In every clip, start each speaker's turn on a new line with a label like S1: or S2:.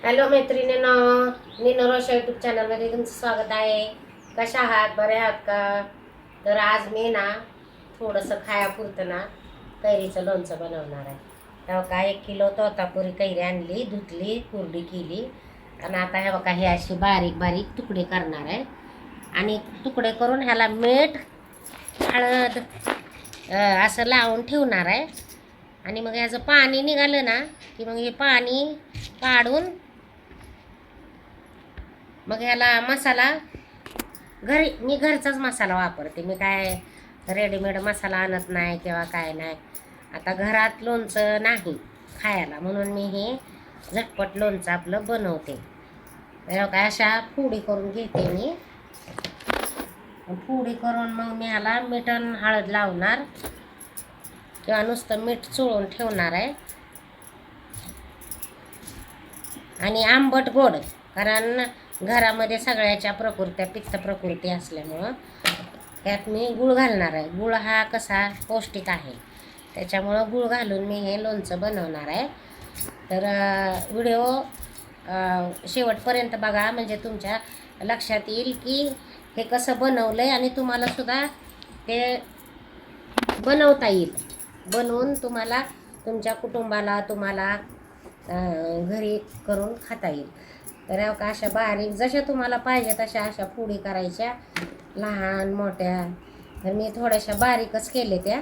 S1: Hello मैत्रिणींनो, Neenu रोशा YouTube चॅनलमध्ये तुमचं स्वागत आहे. कशा आहात? बरे आहात का? तर आज मी ना थोडंसं खायापुरतं ना कैरीचं लोणचं बनवणार आहे. तेव्हा का 1 किलो तोतापुरी कैरी आणली, धुतली, कुरडी केली आणि आता हे बघा हे अशी बारीक बारीक तुकडे करणार आहे. आणि तुकडे करून ह्याला मीठ, हळद असं लावून ठेवणार आहे. आणि मग ह्याचं पाणी निघालं ना की मग हे पाणी काढून मग ह्याला मसाला मी घरचाच मसाला वापरते. मी काय रेडीमेड मसाला आणत नाही किंवा काय नाही. आता घरात लोणचं नाही खायला म्हणून मी हे झटपट लोणचं आपलं बनवते. काय अशा फोडी करून घेते मी. फोडी करून मग मी ह्याला मीठ आणि हळद लावणार किंवा नुसतं मीठ चोळून ठेवणार आहे. आणि आंबट गोड, कारण घरामध्ये सगळ्याच्या प्रकृत्या पित्त प्रकृती असल्यामुळं त्यात मी गूळ घालणार आहे. गूळ हा कसा पौष्टिक आहे, त्याच्यामुळं गूळ घालून मी हे लोणचं बनवणार आहे. तर व्हिडिओ शेवटपर्यंत बघा, म्हणजे तुमच्या लक्षात येईल की हे कसं बनवलं आहे आणि तुम्हालासुद्धा ते बनवता येईल. बनवून तुम्हाला तुमच्या कुटुंबाला तुम्हाला घरी करून खाता येईल. तर अशा बारीक जशा तुम्हाला पाहिजे तशा अशा फोडी करायच्या, लहान मोठ्या. तर मी थोड्याशा बारीकच केले त्या.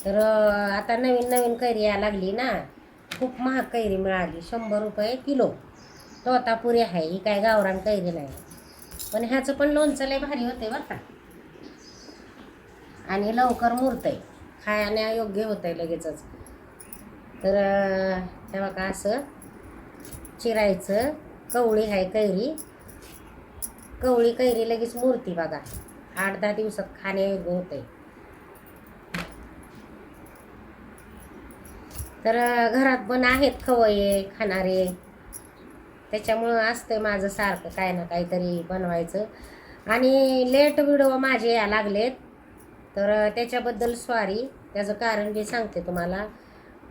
S1: तर आता नवीन नवीन कैरी यायला लागली ना, खूप महाग कैरी मिळाली, 100 रुपये किलो तोतापुरी आहे. ही काय गावरान कैरी नाही, पण ह्याचं पण लोणचं लय भारी होते बरं का. आणि लवकर मुरतंय, खायला योग्य होतंय लगेचच. तर तेव्हा का असं चिरायचं. कवळी आहे कैरी, कवळी कैरी लगेच मूर्ती बघा, 8-10 दिवसात खाण्यायोग्य होते. तर घरात पण आहेत खवये खाणारे, त्याच्यामुळं असतं माझं सारखं काय ना काहीतरी बनवायचं. आणि लेट व्हिडिओ माझे या लागलेत, तर त्याच्याबद्दल सॉरी. त्याचं कारण मी सांगते तुम्हाला.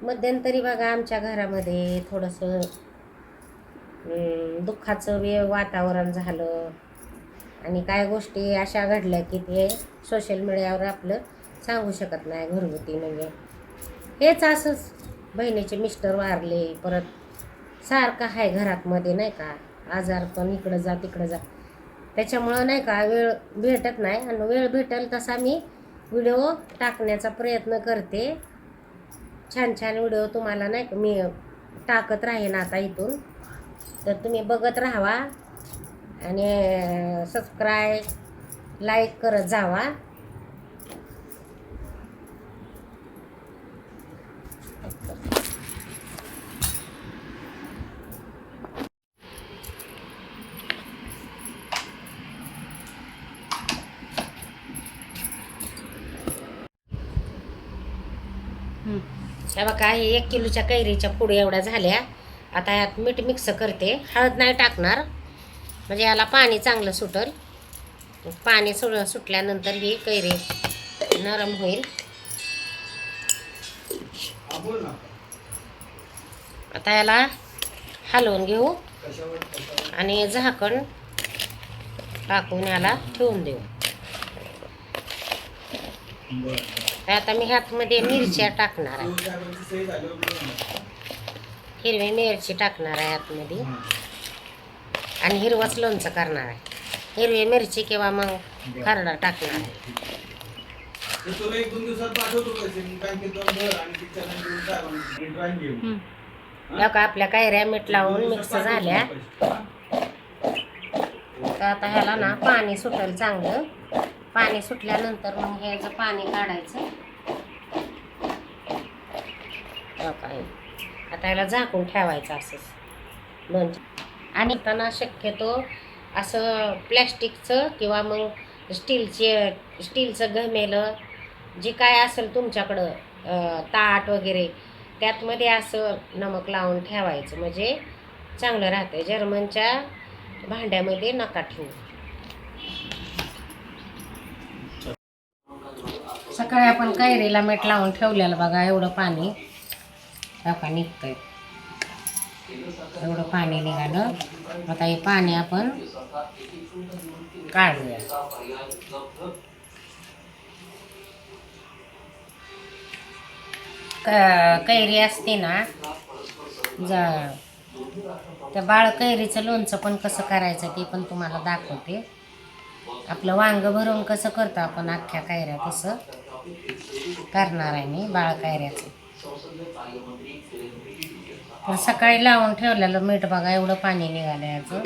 S1: मध्यंतरी बघा आमच्या घरामध्ये थोडंसं दुःखाचं वातावरण झालं आणि काय गोष्टी अशा घडल्या की ते सोशल मीडियावर आपलं सांगू शकत नाही. घरगुती म्हणजे हेच असंच, बहिणीचे मिस्टर वारले, परत सारखं आहे घरातमध्ये नाही का, आजार पण इकडं जा तिकडं जा. त्याच्यामुळं नाही का वेळ भेटत नाही. आणि वेळ भेटेल तसा मी व्हिडिओ टाकण्याचा प्रयत्न करते. छान छान व्हिडिओ तुम्हाला नाही का मी टाकत राहीन आता इथून. तर तुम्ही बघत राहावा आणि सबस्क्राईब लाईक करत जावा. हे बघा, 1 किलोच्या कैरीच्या फोडी एवढ्या झाल्या. आता यात मीठ मिक्स करते, हळद नाही टाकणार म्हणजे याला पाणी चांगलं सुटल. पाणी सुटल्यानंतर ही कैरी नरम होईल. आता याला हलवून घेऊ आणि झाकण टाकून याला ठेवून देऊ. आता मी ह्यातमध्ये मिरच्या टाकणार आहे, हिरवी मिरची टाकणार आहे आतमध्ये. आणि हिरवंच लोणचं करणार आहे, हिरवी मिरची किंवा मग खरडा टाकणार आहे. का आपल्या कैऱ्या मीठ लावून मिक्स झाल्या. तर आता ह्याला ना पाणी सुटेल चांगलं. पाणी सुटल्यानंतर मग ह्याचं पाणी काढायचं. काय आता ह्याला झाकून ठेवायचं असंच लोणचं. आणि त्यांना शक्यतो असं प्लॅस्टिकचं किंवा मग स्टीलचं गमेलं जे काय असेल तुमच्याकडं ताट वगैरे, त्यातमध्ये असं नमक लावून ठेवायचं, म्हणजे चांगलं राहतं. जर्मनच्या भांड्यामध्ये नका ठेवू. सकाळी आपण कैरीला मीठ लावून ठेवलेलं बघा, एवढं पाणी टाका निघतंय. एवढं पाणी निघालं. आता हे पाणी आपण काढूया. कैरी असते ना, त्या बाळ कैरीचं लोणचं पण कसं करायचं ते पण तुम्हाला दाखवते. आपलं वांग भरून कसं करतो आपण अख्ख्या कैऱ्या, तसं करणार आहे मी बाळ कैऱ्याचं. तर सकाळी लावून ठेवलेलं मीठ बघा, एवढं पाणी निघालं याचं.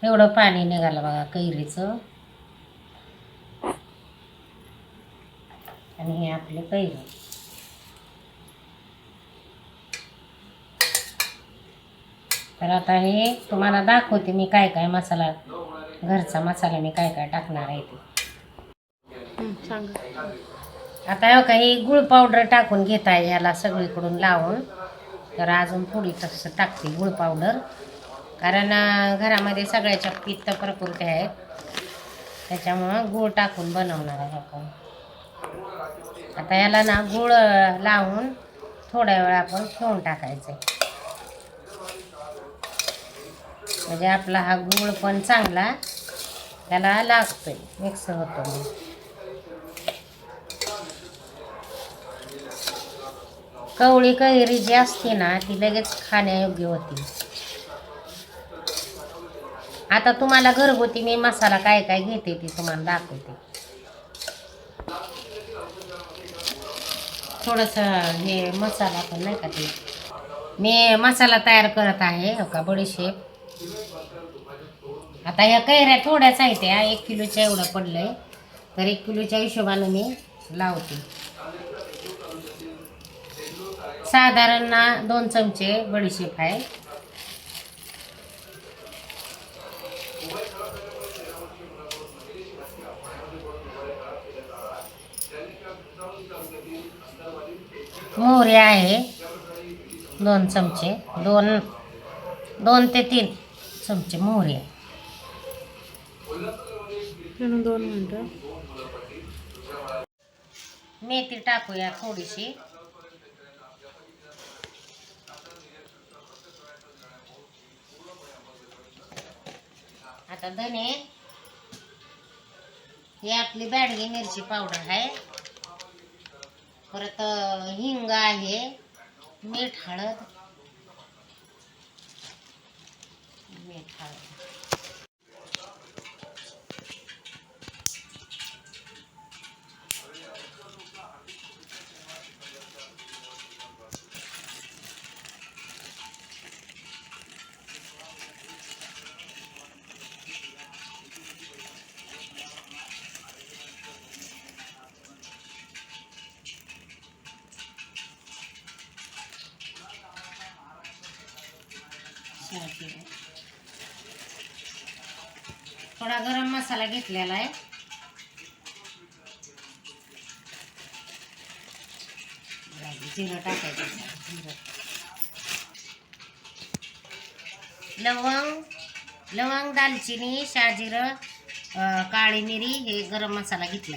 S1: एवढं पाणी निघालं बघा कैरीचं. आणि हे आपले कैरी. तर आता हे तुम्हाला दाखवते मी काय काय मसाला, घरचा मसाला मी काय काय टाकणार आहे ते. आता हो काही गुळ पावडर टाकून घेत आहे ह्याला सगळीकडून लावून. तर अजून थोडी तसं टाकते गुळ पावडर, कारण घरामध्ये सगळ्याच्या पित्त प्रकृती आहेत, त्याच्यामुळं गूळ टाकून बनवणार आहे आपण. आता याला ना गूळ लावून थोड्या वेळ आपण ठेवून टाकायचं, म्हणजे आपला हा गूळ पण चांगला त्याला लागतोय, मिक्स होतो. मग कवळी कैरी जी असते ना ती लगेच खाण्यायोग्य होती. आता तुम्हाला घरगुती मी मसाला काय काय घेते ते तुम्हाला दाखवते. थोडंसं हे मसाला पण नाही का, ते मी मसाला तयार करत आहे हो का, बडीशेप. आता ह्या कैऱ्या थोड्याच आहेत, त्या 1 किलोच्या एवढं पडलंय, तर 1 किलोच्या हिशोबानं मी लावते. साधारण 2 चमचे बडीशेप आहे. मोहरी आहे 2 चमचे, 2 ते 3 चमचे मोहरी आहे.
S2: 2 मिनटं.
S1: मेथी टाकूया थोडीशी. आता धने, ही आपली बॅडगी मिरची पावडर आहे, परत हिंग आहे, मीठ हळद, थोडा गरम मसाला घेतलेला आहे. जिरं टाकायचं, लवंग, दालचिनी, शाजिरं, काळी मिरी, हे गरम मसाला घेतला,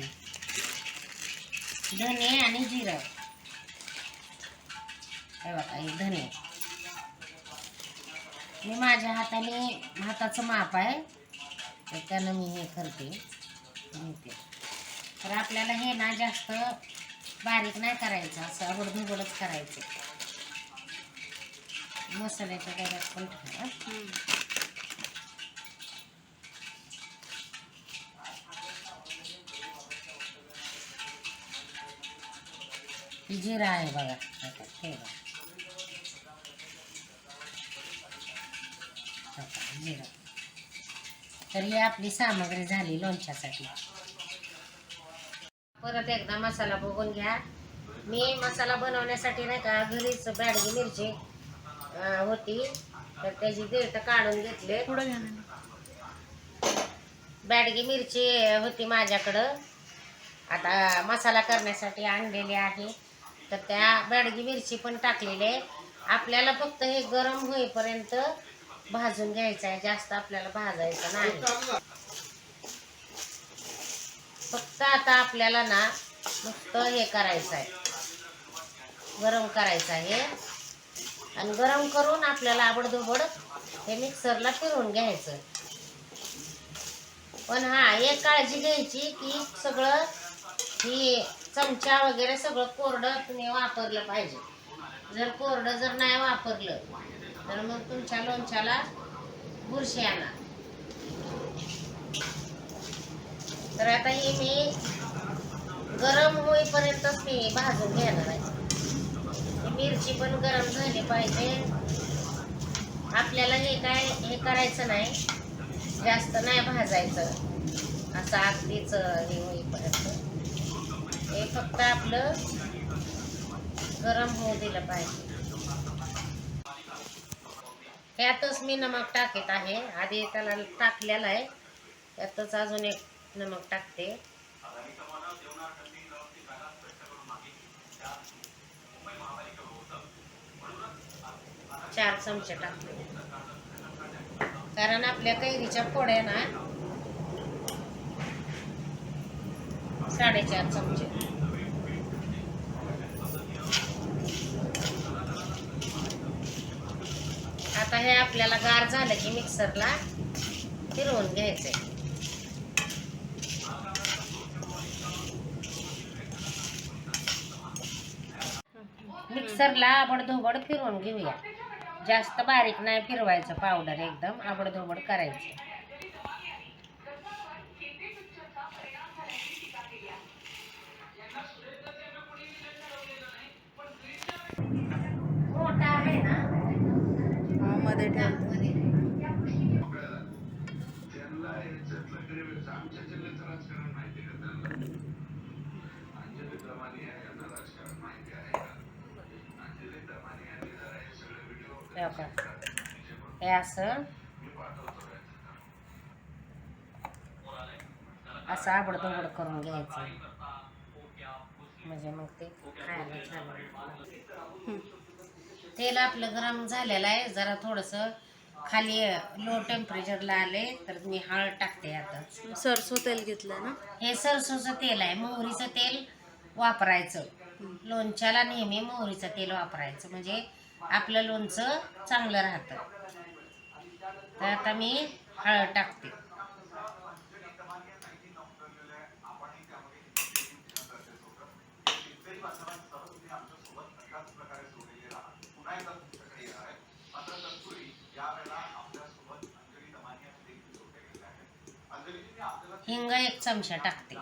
S1: धने आणि जिरं हे बघा, हे धने. मी माझ्या हाताचं माप आहे, तर त्यानं मी हे करते. तर आपल्याला हे ना जास्त बारीक नाही करायचं, असं आवडधुबडच करायचं. मसाल्याच्या डब्यात पण ठेवा. जिरा आहे बघा, ठेवा जिरा. तर ही आपली सामग्री झाली लोणच्यासाठी. परत एकदा मसाला बघून घ्या. मी मसाला बनवण्यासाठी नाही का घरीच बॅडगी मिरची होती, तर त्याची देठ काढून घेतले. बॅडगी मिरची होती माझ्याकडं, आता मसाला करण्यासाठी आणलेली आहे, तर त्या बॅडगी मिरची पण टाकलेली आहे. आपल्याला फक्त हे गरम होईपर्यंत भाजून घ्यायचा आहे, जास्त आपल्याला भाजायचं नाही. फक्त आता आपल्याला ना नुसतं हे करायचं आहे, गरम करायचं आहे. आणि गरम करून आपल्याला आबडधोबड हे मिक्सरला फिरवून घ्यायचं. पण हा एक काळजी घ्यायची की सगळं ही चमचा वगैरे सगळं कोरडं तुम्ही वापरलं पाहिजे. जर कोरडं जर नाही वापरलं तर मग तुमच्या लोणच्याला बुरशी येणार. तर आता ही मी गरम होईपर्यंतच मी भाजून घेणार आहे. मिरची पण गरम झाली पाहिजे. आपल्याला हे करायचं नाही, जास्त नाही भाजायचं असं अगदीच हे होईपर्यंत. हे फक्त आपलं गरम होऊ दिलं पाहिजे. यातच मी नमक टाकत आहे, आधी त्याला टाकलेलं आहे, यातच अजून एक नमक टाकते. 4 चमचे टाकते, कारण आपल्या कैरीच्या फोड्या ना 4.5 चमचे. आता हे आपल्याला गार झालं की मिक्सरला फिरवून घ्यायचंय. मिक्सरला आबडधोबड फिरवून घेऊया. जास्त बारीक नाही फिरवायचं पावडर, एकदम आबडधोबड करायचं. मोठा आहे ना
S2: मध्ये ठेवते.
S1: हे असं आबडधोबड करून घ्यायचं, म्हणजे मग ते खायला छान. तेल आपलं गरम झालेलं आहे, जरा थोडंसं खाली लो टेम्परेचरला आले तर मी हळद टाकते. आता
S2: सरसो तेल घेतलं ना,
S1: हे सरसोचं तेल आहे. मोहरीचं तेल वापरायचं लोणच्याला, नेहमी मोहरीचं तेल वापरायचं, म्हणजे आपलं लोणचं चांगलं राहतं. तर आता मी हळद टाकते. हिंग 1 चमचा टाकते.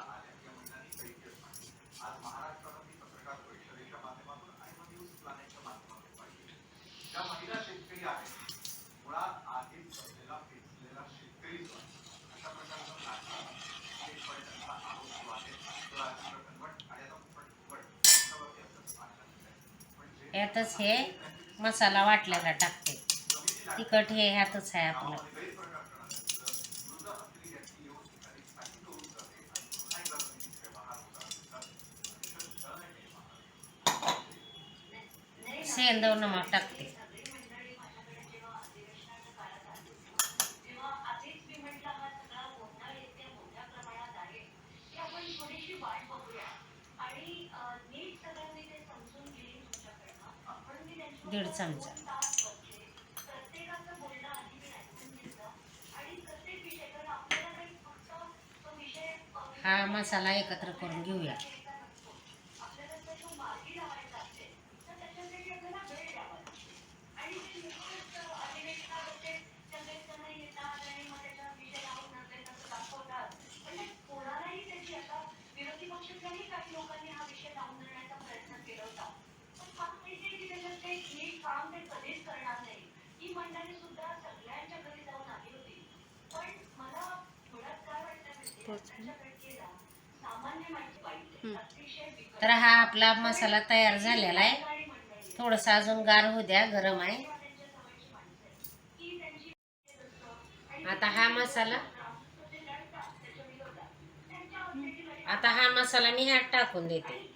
S1: यातच हे मसाला वाटलेला टाकते. तिखट हे ह्यातच आहे आपलं. सेंदव नमक टाकते. दीड चमचा. हा मसाला एकत्र करून घेऊया. तर हा आपला मसाला तयार झालेला आहे. थोडंसं अजून गार होऊ द्या, गरम आहे. आता हा मसाला मी ह्यात टाकून देते.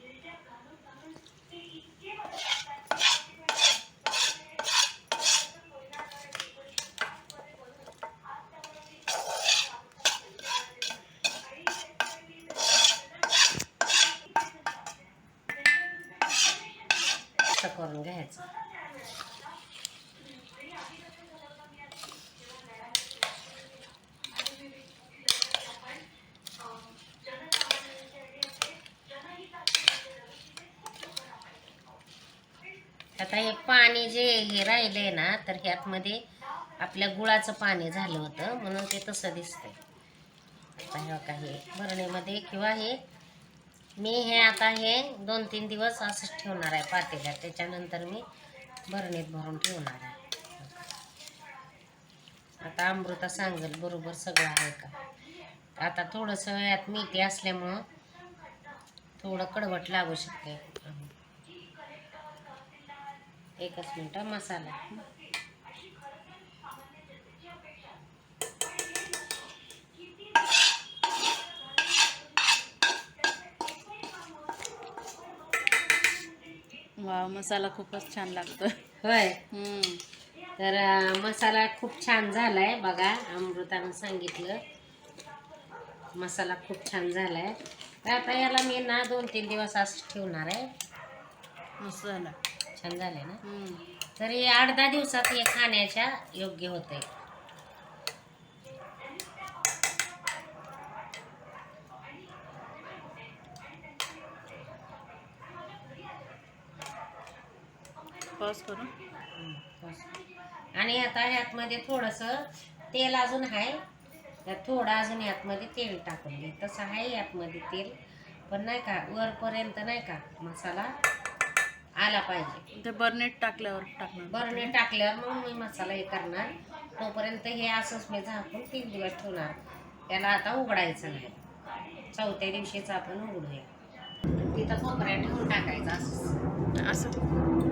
S1: करून घ्यायचं. आता हे पाणी जे हे राहिलंय ना, तर ह्यातमध्ये आपल्या गुळाचं पाणी झालं होतं म्हणून ते तसं दिसतंय. आता हे काही भरणीमध्ये किंवा हे मी हे आता हे 2-3 दिवस असंच ठेवणार आहे पातेल्यात. त्याच्यानंतर मी भरणीत भरून ठेवणार आहे. आता अमृता सांगेल बरोबर सगळं आहे का. आता थोडंसं यात मीठ असल्यामुळं थोडं कडवट लागू शकते. एकच मिनटं. मसाला
S2: वा, मसाला खूपच छान लागतो.
S1: होय.
S2: हम्म.
S1: तर मसाला खूप छान झालाय बघा. अमृतानं सांगितलं मसाला खूप छान झालाय. तर आता याला मी ना 2-3 दिवस असं ठेवणार आहे.
S2: मस्त झाला.
S1: छान झालंय ना.
S2: हम्म.
S1: तरी 8-10 दिवसात हे खाण्याच्या योग्य होतंय.
S2: पॉज करू.
S1: आणि आता ह्यातमध्ये थोडंसं तेल अजून आहे. त्यात थोडं अजून यातमध्ये तेल टाकून घे. तसं आहे यातमध्ये तेल, पण नाही का वरपर्यंत नाही का मसाला आला पाहिजे.
S2: ते बर्नेट टाकल्यावर टाकणार.
S1: बरणी टाकल्यावर मग मी मसाला हे करणार. तोपर्यंत हे असंच मी झाकून 3 दिवस ठेवणार. त्याला आता उघडायचं नाही. 4थ्या दिवशीच आपण उघडूया. तिथं कोपऱ्यात ठेवून टाकायचं असं.
S2: असं